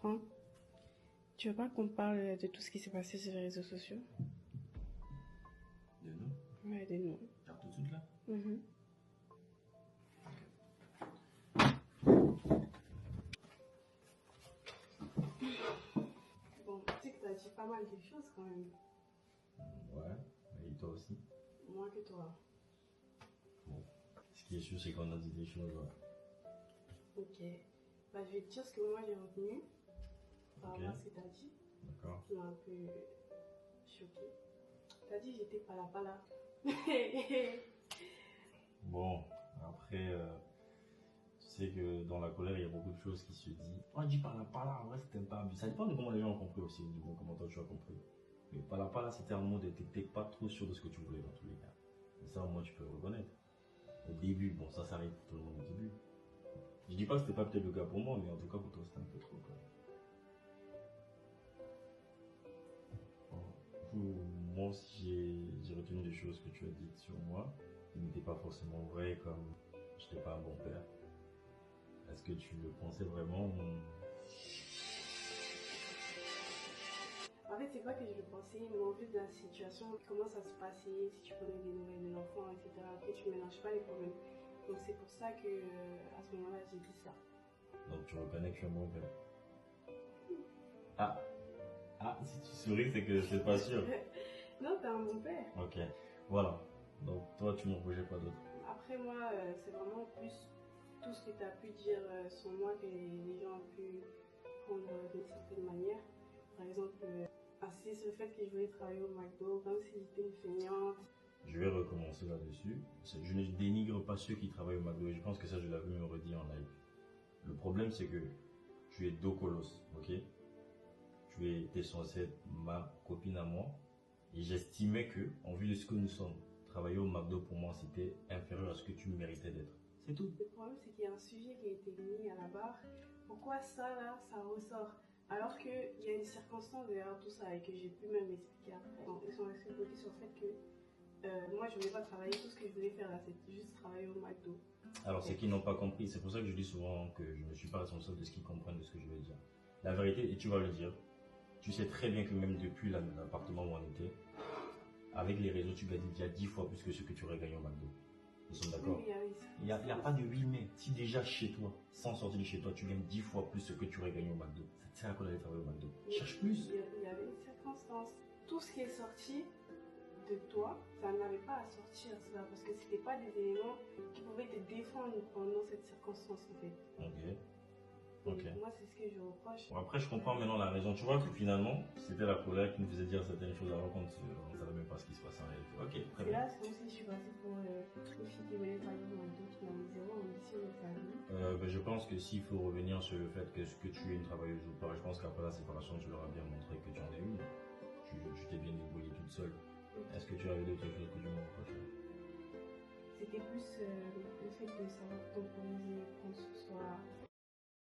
Enfin, tu veux pas qu'on parle de tout ce qui s'est passé sur les réseaux sociaux? De nous? Ouais, de nous. Genre tout de suite là? Bon, tu sais que t'as dit pas mal de choses quand même. Ouais, et toi aussi? Moins que toi. Bon, ce qui est sûr, c'est qu'on a dit des choses, ouais. Ok. Bah, je vais te dire ce que moi j'ai retenu par rapport à ce que t'as dit. D'accord. Ça m'a un peu choquée. T'as dit j'étais pas là. Bon, après, tu sais que dans la colère, il y a beaucoup de choses qui se disent. On dit par là, en vrai, c'était pas abusé. Ça dépend de comment les gens ont compris aussi, du coup, comment toi tu as compris. Mais par là, c'était un mot de t'étais pas trop sûr de ce que tu voulais dans tous les cas. Et ça, au moins, tu peux le reconnaître. Au début, bon, ça arrive pour tout le monde au début. Je dis pas que c'était pas peut-être le cas pour moi, mais en tout cas, pour toi, c'était un peu trop, quoi. Bon, moi aussi, j'ai retenu des choses que tu as dites sur moi, qui n'étaient pas forcément vraies, comme je n'étais pas un bon père. Est-ce que tu le pensais vraiment En fait, c'est pas que je le pensais, mais en vue de la situation, comment ça se passait, si tu prenais des nouvelles de l'enfant, etc. Après, tu mélanges pas les problèmes. Donc, c'est pour ça que, à ce moment-là, j'ai dit ça. Donc tu reconnais que je suis un bon père. Ah, si tu souris, c'est que c'est pas sûr. Non, t'es un bon père. Ok, voilà. Donc toi, tu m'en rejettes pas d'autre. Après, moi, c'est vraiment plus tout ce que tu as pu dire sur moi que les gens ont pu prendre d'une certaine manière. Par exemple, insiste sur le fait que je voulais travailler au McDo, comme si j'étais une feignante. Je vais recommencer là-dessus. Je ne dénigre pas ceux qui travaillent au McDo et je pense que ça, je l'avais me redit en live. Le problème, c'est que tu es dos colosse, ok? Tu étais censé être ma copine à moi et j'estimais que, en vue de ce que nous sommes, travailler au McDo pour moi, c'était inférieur à ce que tu méritais d'être. C'est tout. Le problème, c'est qu'il y a un sujet qui a été mis à la barre. Pourquoi ça, là, ça ressort? Alors qu'il y a une circonstance derrière tout ça et que j'ai pu même expliquer après. Donc, ils sont restés bloqués sur le fait que moi, je ne voulais pas travailler. Tout ce que je voulais faire là, c'était juste travailler au McDo. Alors, c'est qu'ils n'ont pas compris. C'est pour ça que je dis souvent que je ne suis pas responsable de ce qu'ils comprennent de ce que je vais dire. La vérité, et tu vas le dire, tu sais très bien que même depuis l'appartement où on était, avec les réseaux, tu gagnes déjà 10 fois plus que ce que tu aurais gagné au McDo. Nous sommes d'accord? Oui, Il n'y a pas de oui, mais si déjà chez toi, sans sortir de chez toi, tu gagnes 10 fois plus ce que tu aurais gagné au McDo, ça te sert à quoi d'aller travailler au McDo? Cherche plus. Il y avait une circonstance. Tout ce qui est sorti de toi, ça n'avait pas à sortir cela parce que c'était pas des éléments qui pouvaient te défendre pendant cette circonstance en fait. Ok. Moi, c'est ce que je reproche. Bon, après, je comprends maintenant la raison. Tu vois que finalement, c'était la colère qui nous faisait dire certaines choses alors qu'on ne savait même pas ce qui se passait en réalité. Ok, très Et bien. là, c'est comme si je suis passée pour une fille qui voulait travailler dans un McDo qui n'avait zéro ambition de sa vie. Je pense que s'il faut revenir sur le fait que ce que tu es une travailleuse ou pas, je pense qu'après la séparation, tu leur as bien montré que tu en es une. Tu t'es bien débrouillée toute seule. Est-ce que tu avais d'autres choses que tu me reprochais? C'était plus le fait de savoir temporiser, prendre ce soir.